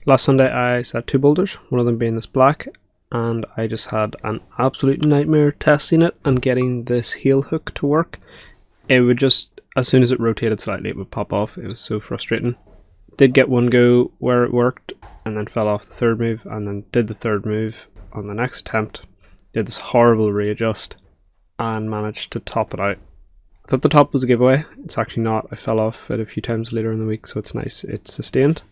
Last Sunday I set 2 boulders, one of them being this black, and I just had an absolute nightmare testing it and getting this heel hook to work. It would just, as soon as it rotated slightly, it would pop off. It was so frustrating. Did get one go where it worked, and then fell off the third move, and then did the third move on the next attempt. Did this horrible readjust, and managed to top it out. I thought the top was a giveaway. It's actually not. I fell off it a few times later in the week, so it's nice it's sustained.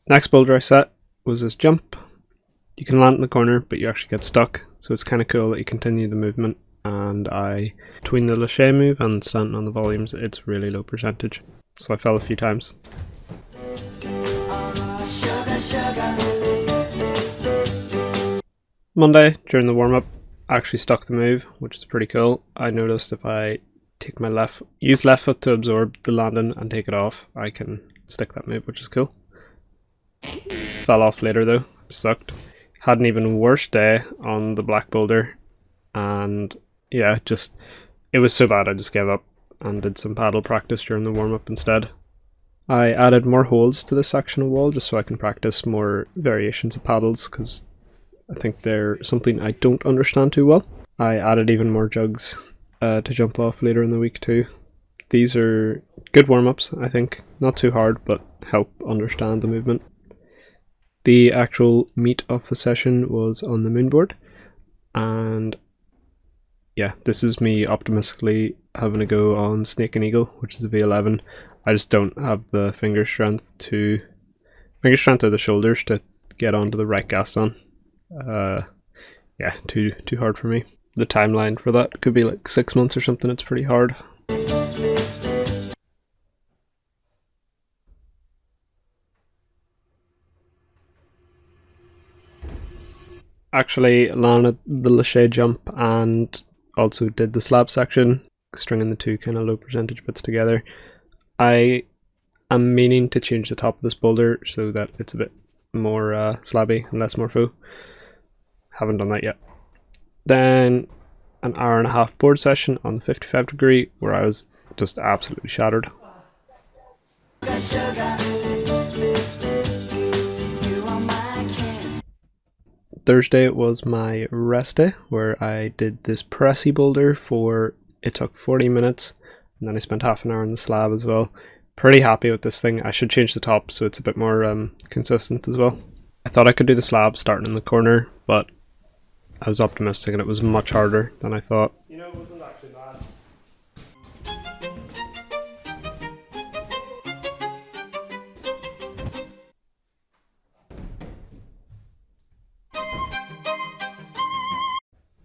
Next boulder I set was this jump. You can land in the corner, but you actually get stuck, so it's kind of cool that you continue the movement. And between the lâché move and standing on the volumes, it's really low percentage, so I fell a few times. Monday, during the warm-up, I actually stuck the move, which is pretty cool. I noticed if I take use left foot to absorb the landing and take it off, I can stick that move, which is cool. Fell off later though, sucked. Had an even worse day on the black boulder, and yeah, it was so bad I just gave up and did some paddle practice during the warm-up instead. I added more holes to this section of wall just so I can practice more variations of paddles, because I think they're something I don't understand too well. I added even more jugs to jump off later in the week too. These are good warm-ups, I think. Not too hard, but help understand the movement. The actual meat of the session was on the moonboard, and yeah, this is me optimistically having a go on Snake and Eagle, which is a V11. I just don't have the finger strength or the shoulders to get onto the right Gaston. Yeah, too hard for me. The timeline for that could be like 6 months or something. It's pretty hard. Actually landed the lâché jump and also did the slab section, stringing the two kind of low percentage bits together. I am meaning to change the top of this boulder so that it's a bit more slabby and less morpho. Haven't done that yet. Then an hour-and-a-half board session on the 55 degree where I was just absolutely shattered. Thursday was my rest day, where I did this pressy boulder it took 40 minutes, and then I spent half an hour on the slab as well. Pretty happy with this thing. I should change the top so it's a bit more consistent as well. I thought I could do the slab starting in the corner, but I was optimistic and it was much harder than I thought. You know, it wasn't actually bad.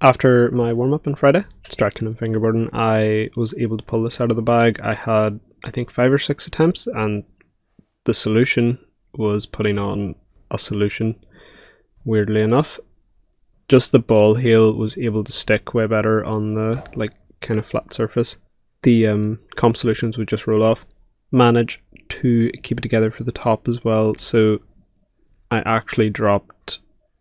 After my warm-up on Friday, striking and fingerboarding, I was able to pull this out of the bag. I had, I think, 5 or 6 attempts, and the solution was putting on a solution, weirdly enough. Just the ball heel was able to stick way better on the kind of flat surface. The comp solutions would just roll off. Managed to keep it together for the top as well, so I actually dropped...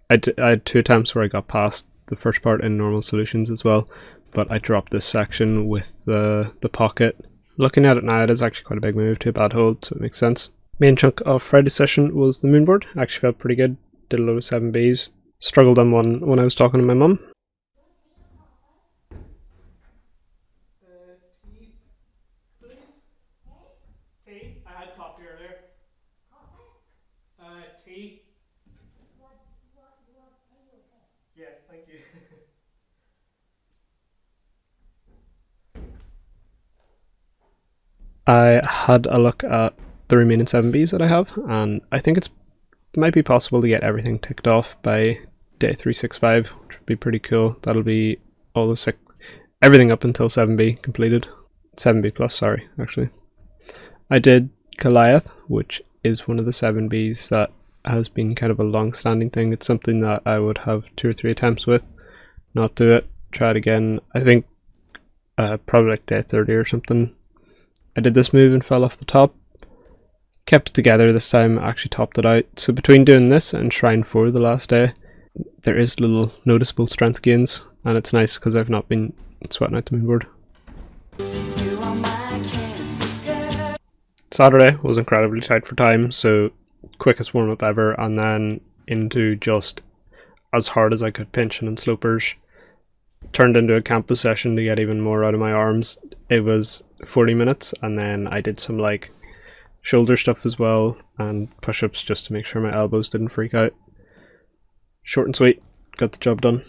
I had 2 attempts where I got past the first part in normal solutions as well, but I dropped this section with the pocket. Looking at it now, it is actually quite a big move to a bad hold, so it makes sense. Main chunk of Friday's session was the moonboard. Actually felt pretty good. Did a load of 7Bs. Struggled on one when I was talking to my mum. Tea, please? Tea? I had coffee earlier. Tea? Yeah, thank you. I had a look at the remaining 7Bs that I have, and I think it might be possible to get everything ticked off by day 365, which would be pretty cool. That'll be all the everything up until 7B completed. 7B plus, sorry, actually. I did Goliath, which is one of the 7Bs that has been kind of a long-standing thing. It's something that I would have 2 or 3 attempts with, not do it, try it again. I think probably like day 30 or something. I did this move and fell off the top. Kept it together this time, actually topped it out. So between doing this and Shrine 4 the last day, there is little noticeable strength gains, and it's nice because I've not been sweating out the moonboard. Saturday was incredibly tight for time, so quickest warm up ever, and then into just as hard as I could pinching and slopers. Turned into a campus session to get even more out of my arms. It was 40 minutes, and then I did some like shoulder stuff as well and push-ups just to make sure my elbows didn't freak out. Short and sweet, got the job done.